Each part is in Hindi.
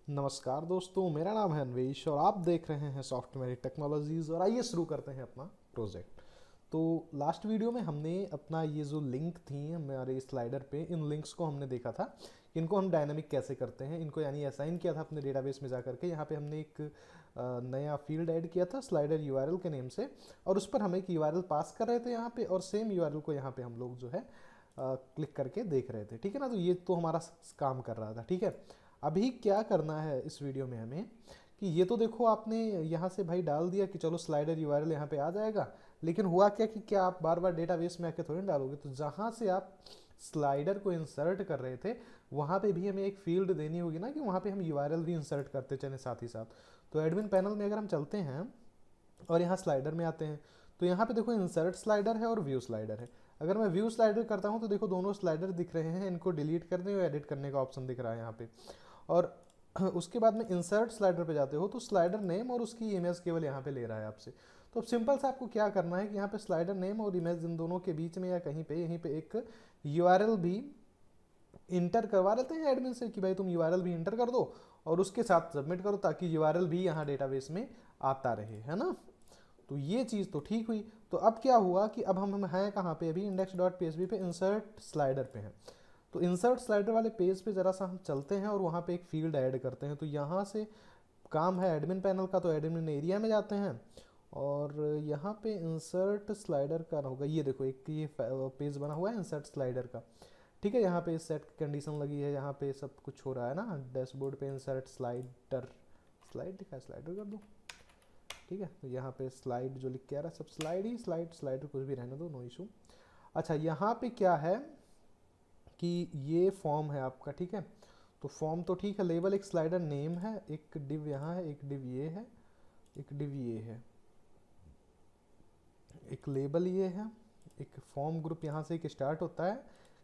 नमस्कार दोस्तों, मेरा नाम है अन्वेश और आप देख रहे हैं सॉफ्टवेयर टेक्नोलॉजीज़। और आइए शुरू करते हैं अपना प्रोजेक्ट। तो लास्ट वीडियो में हमने अपना ये जो लिंक थी हमारे स्लाइडर पे, इन लिंक्स को हमने देखा था कि इनको हम डायनामिक कैसे करते हैं। इनको यानी असाइन किया था अपने डेटाबेस में जा करके। यहाँ पे हमने एक नया फील्ड ऐड किया था स्लाइडर यूआरएल के नेम से, और उस पर हम एक यूआरएल पास कर रहे थे यहाँ पे, और सेम यूआरएल को यहाँ पे हम लोग जो है क्लिक करके देख रहे थे। ठीक है ना, तो ये तो हमारा काम कर रहा था। ठीक है, अभी क्या करना है इस वीडियो में हमें कि ये तो देखो आपने यहाँ से भाई डाल दिया कि चलो स्लाइडर यूआरएल यहाँ पे आ जाएगा, लेकिन हुआ क्या कि क्या आप बार बार डेटाबेस में आके थोड़ी ना डालोगे। तो जहाँ से आप स्लाइडर को इंसर्ट कर रहे थे वहाँ पे भी हमें एक फील्ड देनी होगी ना, कि वहाँ पे हम यूआरएल भी इंसर्ट करते चले साथ ही साथ। तो एडमिन पैनल में अगर हम चलते हैं और यहाँ स्लाइडर में आते हैं, तो यहाँ पे देखो इंसर्ट स्लाइडर है और व्यू स्लाइडर है। अगर मैं व्यू स्लाइडर करता हूँ तो देखो दोनों स्लाइडर दिख रहे हैं, इनको डिलीट करने और एडिट करने का ऑप्शन दिख रहा है यहाँ पे। और उसके बाद में इंसर्ट स्लाइडर पे जाते हो तो स्लाइडर नेम और उसकी इमेज केवल यहाँ पे ले रहा है आपसे। तो अब सिंपल सा आपको क्या करना है कि यहाँ पे स्लाइडर नेम और इमेज इन दोनों के बीच में या कहीं पे यहीं पे एक यूआरएल भी इंटर करवा लेते हैं एडमिन से कि भाई तुम यूआरएल भी इंटर कर दो और उसके साथ सबमिट करो, ताकि यूआरएल भी यहाँ डेटाबेस में आता रहे, है ना। तो ये चीज़ तो ठीक हुई। तो अब क्या हुआ कि अब हम हैं कहाँ पे, अभी इंडेक्स डॉट पी पे इंसर्ट स्लाइडर पे हैं। तो इंसर्ट स्लाइडर वाले पेज पे ज़रा सा हम चलते हैं और वहाँ पे एक फील्ड ऐड करते हैं। तो यहाँ से काम है एडमिन पैनल का, तो एडमिन एरिया में जाते हैं और यहाँ पे इंसर्ट स्लाइडर का होगा। ये देखो एक ये पेज बना हुआ है इंसर्ट स्लाइडर का। ठीक है, यहाँ पे सेट कंडीशन लगी है, यहाँ पे सब कुछ हो रहा है ना। डैशबोर्ड पे इंसर्ट स्लाइडर, स्लाइड दिखा है, स्लाइडर कर दो। ठीक है, तो यहाँ पे स्लाइड जो लिख के आ रहा है सब स्लाइड ही, स्लाइड स्लाइडर कुछ भी रहने दो, नो इशू। अच्छा, यहाँ पे क्या है कि ये फॉर्म है आपका। ठीक है, तो फॉर्म तो ठीक है, लेबल एक स्लाइडर नेम है, एक डिव यहाँ है, एक डिव ये है, एक डिव ये है, एक लेबल ये है, एक फॉर्म ग्रुप यहाँ से एक स्टार्ट होता है,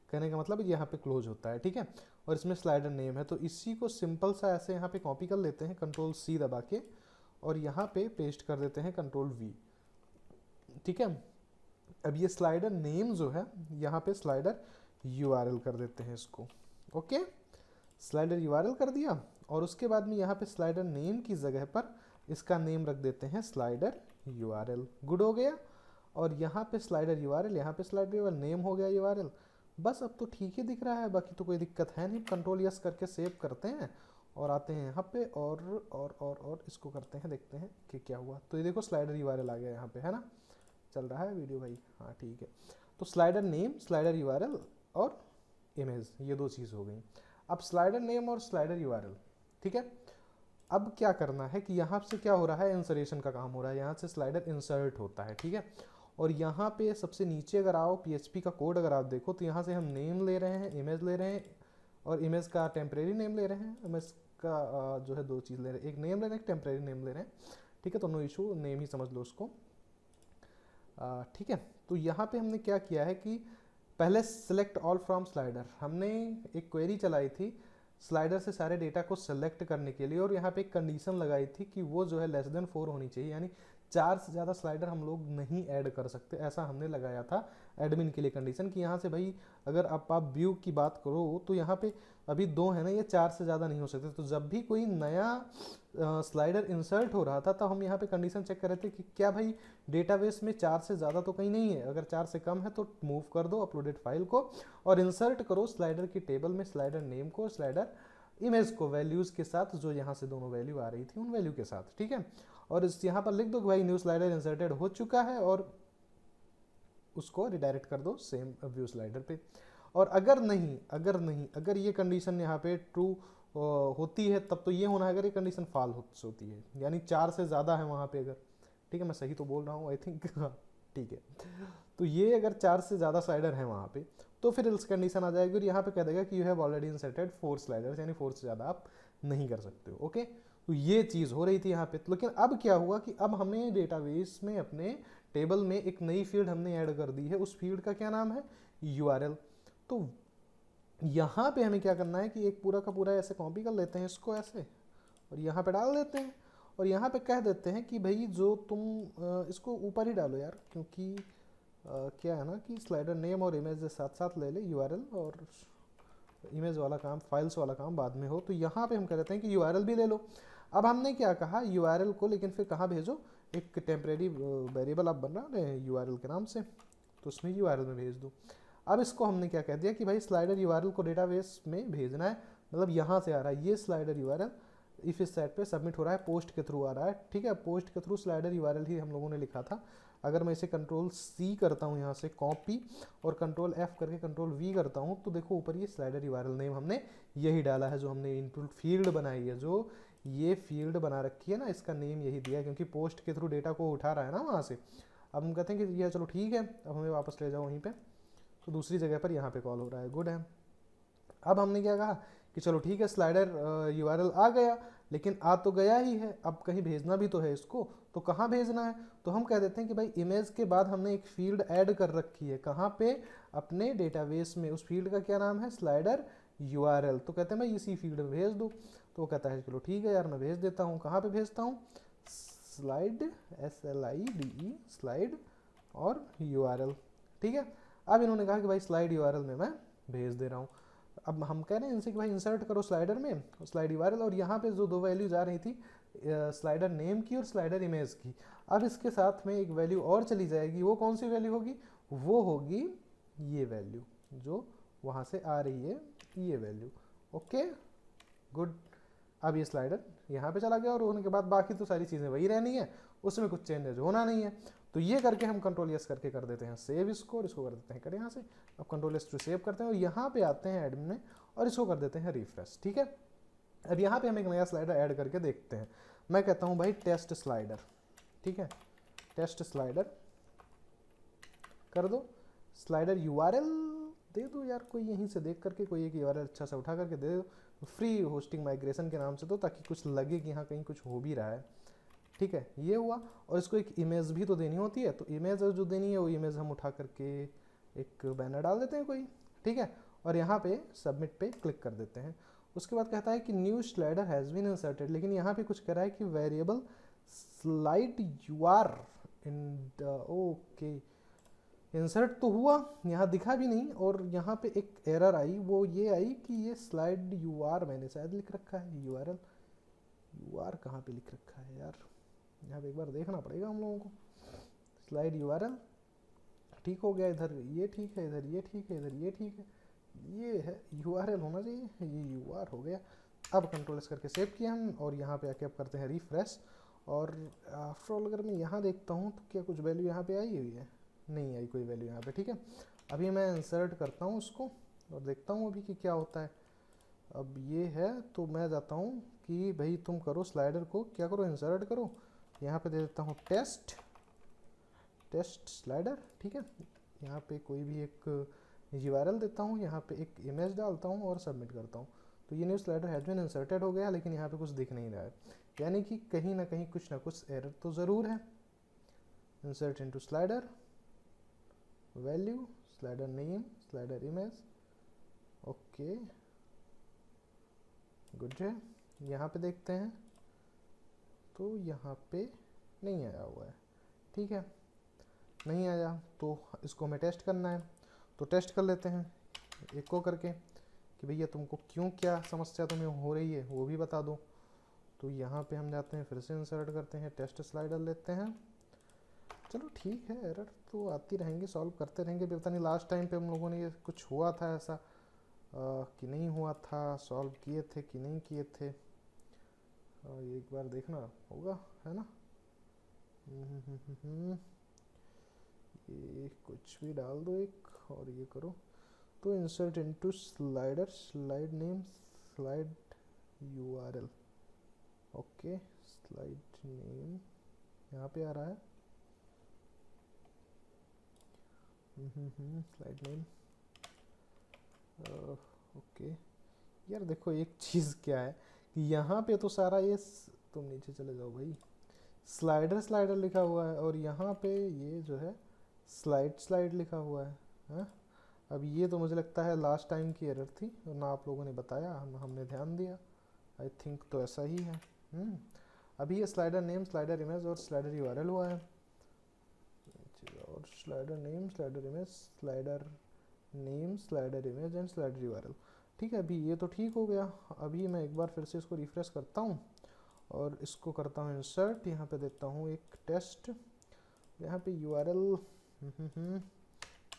कहने का मतलब यहाँ पे क्लोज होता है। ठीक है, और इसमें स्लाइडर नेम है। तो इसी को सिंपल सा ऐसे यहाँ पे कॉपी कर लेते हैं कंट्रोल सी दबा के, और यहाँ पे पेस्ट कर देते हैं कंट्रोल वी। ठीक है, अब ये स्लाइडर नेम जो है यहाँ पे स्लाइडर यूआरएल कर देते हैं इसको। ओके, स्लाइडर यूआरएल कर दिया, और उसके बाद में यहाँ पे स्लाइडर नेम की जगह पर इसका नेम रख देते हैं स्लाइडर यूआरएल। गुड हो गया। और यहाँ पे स्लाइडर यूआरएल, यहाँ पे स्लाइडर यूआरएल, नेम हो गया यूआरएल। बस अब तो ठीक ही दिख रहा है, बाकी तो कोई दिक्कत है नहीं। कंट्रोल यस करके सेव करते हैं और आते हैं यहाँ पे और इसको करते हैं, देखते हैं कि क्या हुआ। तो ये देखो स्लाइडर यूआरएल आ गया यहाँ पे, है ना। चल रहा है वीडियो भाई, हाँ ठीक है। तो स्लाइडर नेम, स्लाइडर यूआरएल और इमेज, ये दो चीज़ हो गई। अब स्लाइडर नेम और स्लाइडर यूआरएल, ठीक है। अब क्या करना है कि यहाँ से क्या हो रहा है, इंसरेशन का काम हो रहा है। यहाँ से स्लाइडर इंसर्ट होता है, ठीक है। और यहाँ पे सबसे नीचे अगर आओ, पीएचपी का कोड अगर आप देखो, तो यहाँ से हम नेम ले रहे हैं, इमेज ले रहे हैं, और इमेज का टेम्परेरी नेम ले रहे हैं। इमेज का जो है दो चीज़ ले रहे हैं, एक नेम ले रहे हैं, एक टेम्परेरी नेम ले रहे हैं। ठीक है, तो नो इशू, नेम ही समझ लो उसको। ठीक है, तो यहाँ पे हमने क्या किया है कि पहले सिलेक्ट ऑल फ्रॉम स्लाइडर, हमने एक क्वेरी चलाई थी स्लाइडर से सारे डेटा को सेलेक्ट करने के लिए, और यहाँ पे एक कंडीशन लगाई थी कि वो जो है लेस देन 4 होनी चाहिए, यानी 4 से ज़्यादा स्लाइडर हम लोग नहीं ऐड कर सकते, ऐसा हमने लगाया था एडमिन के लिए कंडीशन। कि यहाँ से भाई अगर आप व्यू की बात करो तो यहाँ पे अभी 2 है ना, ये 4 से ज़्यादा नहीं हो सकते। तो जब भी कोई नया स्लाइडर इंसर्ट हो रहा था तो हम यहाँ पे कंडीशन चेक कर रहे थे कि क्या भाई डेटाबेस में 4 से ज़्यादा तो कहीं नहीं है। अगर 4 से कम है तो मूव कर दो अपलोडेड फाइल को और इंसर्ट करो स्लाइडर की टेबल में स्लाइडर नेम को, स्लाइडर इमेज को, वैल्यूज़ के साथ, जो यहाँ से दोनों वैल्यू आ रही थी उन वैल्यू के साथ। ठीक है, और इस यहाँ पर लिख दो कि भाई न्यू स्लाइडर इंसर्टेड हो चुका है, और उसको रिडायरेक्ट कर दो सेम व्यू स्लाइडर पे। और अगर ये कंडीशन यहाँ पे ट्रू होती है तब तो ये होना है, अगर ये कंडीशन फॉल्स होती है यानी 4 से ज़्यादा है वहाँ पे अगर, ठीक है मैं सही तो बोल रहा हूँ आई थिंक, हाँ ठीक है। तो ये अगर 4 से ज़्यादा स्लाइडर हैं वहाँ पे तो फिर इस कंडीशन आ जाएगी, और यहाँ पे कह देगा कि you have already inserted 4 sliders, यानी 4 से ज़्यादा आप नहीं कर सकते हो। ओके, तो ये चीज़ हो रही थी यहाँ पे। तो लेकिन अब क्या हुआ कि अब हमें डेटाबेस में अपने टेबल में एक नई फील्ड हमने ऐड कर दी है, उस फील्ड का क्या नाम है, यूआरएल। तो यहाँ पे हमें क्या करना है कि एक पूरा का पूरा ऐसे कॉपी कर लेते हैं इसको ऐसे, और यहाँ पे डाल देते हैं, और यहाँ पे कह देते हैं कि भाई जो तुम इसको ऊपर ही डालो यार, क्योंकि क्या है ना कि स्लाइडर नेम और इमेज साथ साथ ले ले यूआरएल, और इमेज वाला काम, फाइल्स वाला काम बाद में हो। तो यहाँ पे हम कह देते हैं कि यूआरएल भी ले लो। अब हमने क्या कहा, यूआरएल को लेकिन फिर कहाँ भेजो, एक टेम्परेरी वेरिएबल आप बना रहे हैं यूआरएल के नाम से, तो उसमें यूआरएल में भेज दो। अब इसको हमने क्या कह दिया कि भाई स्लाइडर यूआरएल को डेटाबेस में भेजना है, मतलब यहाँ से आ रहा है ये स्लाइडर यूआरएल, इफ इस साइट पे सबमिट हो रहा है, पोस्ट के थ्रू आ रहा है, ठीक है। पोस्ट के थ्रू स्लाइडर यूआरएल ही हम लोगों ने लिखा था। अगर मैं इसे कंट्रोल सी करता हूँ यहाँ से कॉपी, और कंट्रोल एफ करके कंट्रोल वी करता हूँ, तो देखो ऊपर ये स्लाइडर यूआरएल नेम हमने यही डाला है, जो हमने इनपुट फील्ड बनाई है, जो ये फील्ड बना रखी है ना, इसका नेम यही दिया है, क्योंकि पोस्ट के थ्रू डेटा को उठा रहा है ना वहाँ से। अब हम कहते हैं कि यह चलो ठीक है, अब हमें वापस ले जाओ वहीं पे, तो दूसरी जगह पर यहाँ पे कॉल हो रहा है, गुड है। अब हमने क्या कहा कि चलो ठीक है स्लाइडर यूआरएल आ गया, लेकिन आ तो गया ही है, अब कहीं भेजना भी तो है इसको, तो कहाँ भेजना है, तो हम कह देते हैं कि भाई इमेज के बाद हमने एक फील्ड ऐड कर रखी है, कहाँ पे, अपने डेटाबेस में। उस फील्ड का क्या नाम है, स्लाइडर यूआरएल। तो कहते हैं भाई इसी फील्ड में भेज दो, तो वो कहता है चलो ठीक है यार मैं भेज देता हूँ। कहाँ पे भेजता हूँ, स्लाइड, SLIDE, स्लाइड और यूआरएल, ठीक है। अब इन्होंने कहा कि भाई स्लाइड यूआरएल में मैं भेज दे रहा हूँ। अब हम कह रहे हैं इनसे कि भाई इंसर्ट करो स्लाइडर में स्लाइड यूआरएल, और यहाँ पे जो दो वैल्यूज आ रही थी, स्लाइडर नेम की और स्लाइडर इमेज की, अब इसके साथ में एक वैल्यू और चली जाएगी। वो कौन सी वैल्यू होगी, वो होगी ये वैल्यू जो वहाँ से आ रही है, ये वैल्यू। Okay good. अब ये स्लाइडर यहाँ पे चला गया, और होने के बाद बाकी तो सारी चीज़ें वही रहनी है, उसमें कुछ चेंजेज होना नहीं है। तो ये करके हम कंट्रोल एस करके कर देते हैं सेव इसको, और इसको कर देते हैं कर यहाँ से। अब कंट्रोल एस टू सेव करते हैं, और यहाँ पे आते हैं एडमिन में, और इसको कर देते हैं रिफ्रेश, ठीक है। अब यहाँ पे हम एक नया स्लाइडर ऐड करके देखते हैं। मैं कहता हूँ भाई टेस्ट स्लाइडर, ठीक है, टेस्ट स्लाइडर कर दो, स्लाइडर यूआरएल दे दो यार, कोई यहीं से देख करके कोई एक यूआरएल अच्छा सा उठा करके दे दो, फ्री होस्टिंग माइग्रेशन के नाम से, तो ताकि कुछ लगे कि यहाँ कहीं कुछ हो भी रहा है, ठीक है। ये हुआ, और इसको एक इमेज भी तो देनी होती है, तो इमेज जो देनी है वो इमेज हम उठा करके एक बैनर डाल देते हैं कोई, ठीक है, और यहाँ पे सबमिट पे क्लिक कर देते हैं। उसके बाद कहता है कि new slider has been inserted, लेकिन यहाँ पे कुछ कह रहा है कि variable slide you are in the, okay insert तो हुआ, यहाँ दिखा भी नहीं, और यहाँ पे एक एरर आई, वो ये आई कि ये स्लाइड यूआर मैंने शायद लिख रखा है, यूआरएल यूआर कहाँ पे लिख रखा है यार, यहाँ पे एक बार देखना पड़ेगा हम लोगों को। स्लाइड यूआरएल ठीक हो गया, इधर ये ठीक है, इधर ये ठीक है, इधर ये ठीक है, ये है यूआरएल होना चाहिए, ये यूआर हो गया। अब कंट्रोल एस करके सेव किया हम, और यहाँ पे आके अब करते हैं रिफ्रेश, और आफ्टर ऑल अगर मैं यहाँ देखता हूँ तो क्या कुछ वैल्यू यहाँ पे आई हुई है, नहीं आई कोई वैल्यू यहाँ पे, ठीक है। अभी मैं इंसर्ट करता हूँ उसको, और देखता हूँ अभी कि क्या होता है। अब ये है, तो मैं जाता हूँ कि भाई तुम करो स्लाइडर को क्या करो, इंसर्ट करो, यहाँ पे दे देता हूँ टेस्ट, टेस्ट स्लाइडर, ठीक है। यहाँ पे कोई भी एक यूआरएल देता हूँ, यहाँ पे एक इमेज डालता हूँ और सबमिट करता हूँ, तो ये new slider has been inserted हो गया, लेकिन यहाँ पे कुछ दिख नहीं रहा है, यानी कि कहीं ना कहीं कुछ ना कुछ एरर तो ज़रूर है। Insert into slider, value, slider name, slider image, okay good है। यहाँ पे देखते हैं, तो यहाँ पे नहीं आया हुआ है, ठीक है, नहीं आया, तो इसको हमें टेस्ट करना है, तो टेस्ट कर लेते हैं एक को करके कि भैया तुमको क्यों, क्या समस्या तुम्हें हो रही है वो भी बता दो। तो यहाँ पे हम जाते हैं, फिर से इंसर्ट करते हैं, टेस्ट स्लाइडर लेते हैं, चलो ठीक है, एरर तो आती रहेंगे, सॉल्व करते रहेंगे। पता नहीं लास्ट टाइम पे हम लोगों ने ये कुछ हुआ था ऐसा कि नहीं हुआ था, सॉल्व किए थे कि नहीं किए थे, एक बार देखना होगा, है ना। ये कुछ भी डाल दो एक, और ये करो, तो insert into slider, slide name, slide URL, okay slide name यहाँ पे आ रहा है, स्लाइड नेम, ओके। यार देखो एक चीज़ क्या है कि यहाँ पे तो सारा ये, तुम नीचे चले जाओ भाई, स्लाइडर स्लाइडर लिखा हुआ है, और यहाँ पे ये जो है स्लाइड स्लाइड लिखा हुआ है, हाँ? अब ये तो मुझे लगता है लास्ट टाइम की एरर थी, और ना आप लोगों ने बताया, हमने ध्यान दिया, आई थिंक तो ऐसा ही है। अभी ये स्लाइडर नेम, स्लाइडर इमेज और स्लाइडर यूआरएल हुआ है, और slider name, slider image, slider name, slider image and slider URL, ठीक है, अभी ये तो ठीक हो गया। अभी मैं एक बार फिर से इसको रिफ्रेश करता हूँ और इसको करता हूँ इंसर्ट, यहाँ पे देता हूँ एक टेस्ट, यहाँ पे URL,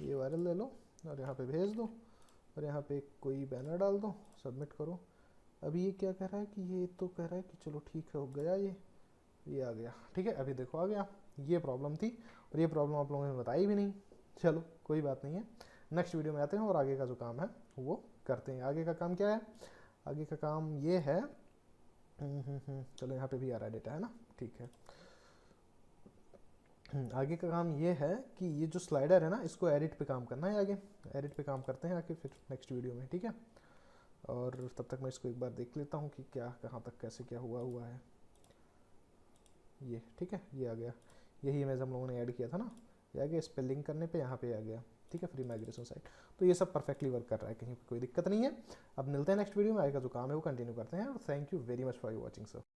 ये URL ले लो और यहाँ पे भेज दो और यहाँ पे कोई बैनर डाल दो, सबमिट करो। अभी ये क्या कह रहा है कि ये तो कह रहा है कि चलो ठीक है हो गया, ये आ गया। ठीक है, अभी देखो आ गया। ये प्रॉब्लम थी और ये प्रॉब्लम आप लोगों ने बताई भी नहीं। चलो कोई बात नहीं है, नेक्स्ट वीडियो में आते हैं और आगे का जो काम है वो करते हैं। आगे का काम क्या है? आगे का काम ये है, चलो यहाँ पे भी आ रहा है डेटा, है ना, ठीक है। आगे का काम ये है कि ये जो स्लाइडर है ना, इसको एडिट पे काम करना है। आगे एडिट पे काम करते हैं आगे फिर नेक्स्ट वीडियो में, ठीक है। और तब तक मैं इसको एक बार देख लेता हूँ कि क्या कहाँ तक कैसे क्या हुआ है। ये ठीक है, ये आ गया, यही इमेज हम लोगों ने ऐड किया था ना, ये आ गया। इस पर लिंक करने पे यहाँ पे आ गया, ठीक है, फ्री माइग्रेशन साइट। तो ये सब परफेक्टली वर्क कर रहा है, कहीं कोई दिक्कत नहीं है। अब मिलते हैं नेक्स्ट वीडियो में, आगे का जो काम है वो कंटिन्यू करते हैं। और thank you very much for watching sir.